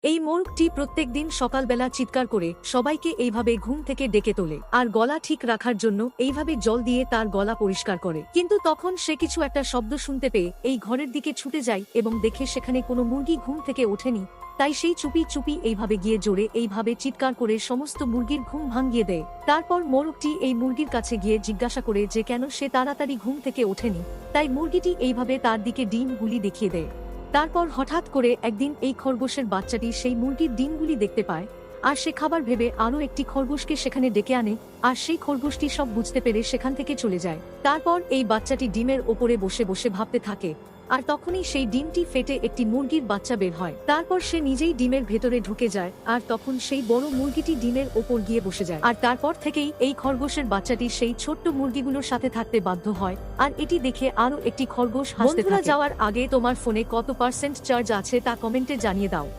এই মোরগটি প্রত্যেকদিন সকালবেলা চিৎকার করে সবাইকে এইভাবে ঘুম থেকে ডেকে তোলে আর গলা ঠিক রাখার জন্য এইভাবে জল দিয়ে তার গলা পরিষ্কার করে। কিন্তু তখন সে কিছু একটা শব্দ শুনতে পেয়ে এই ঘরের দিকে ছুটে যায় এবং দেখে সেখানে কোনো মুরগি ঘুম থেকে ওঠেনি। তাই সেই চুপি চুপি এইভাবে গিয়ে জোরে এইভাবে চিৎকার করে সমস্ত মুরগির ঘুম ভাঙিয়ে দেয়। তারপর মোরগটি এই মুরগির কাছে গিয়ে জিজ্ঞাসা করে যে কেন সে তাড়াতাড়ি ঘুম থেকে ওঠেনি। তাই মুরগিটি এইভাবে তার দিকে ডিমগুলি দেখিয়ে দেয়। তারপর হঠাৎ করে একদিন এই খরগোশের বাচ্চাটি সেই মুরগির ডিমগুলি দেখতে পায় আর সে খাবার ভেবে আরও একটি খরগোশকে সেখানে ডেকে আনে আর সেই খরগোশটি সব বুঝতে পেরে সেখান থেকে চলে যায়। তারপর এই বাচ্চাটি ডিমের ওপরে বসে বসে ভাবতে থাকে আর তখনই সেই ডিমটি ফেটে একটি মুরগির বাচ্চা বের হয়। তারপর সে নিজেই ডিমের ভেতরে ঢুকে যায় আর তখন সেই বড় মুরগিটি ডিমের ওপর গিয়ে বসে যায়। আর তারপর থেকেই এই খরগোশের বাচ্চাটি সেই ছোট্ট মুরগিগুলোর সাথে থাকতে বাধ্য হয়। আর এটি দেখে আরো একটি খরগোশ হাসতে থাকে। যাওয়ার আগে তোমার ফোনে কত % চার্জ আছে তা কমেন্টে জানিয়ে দাও।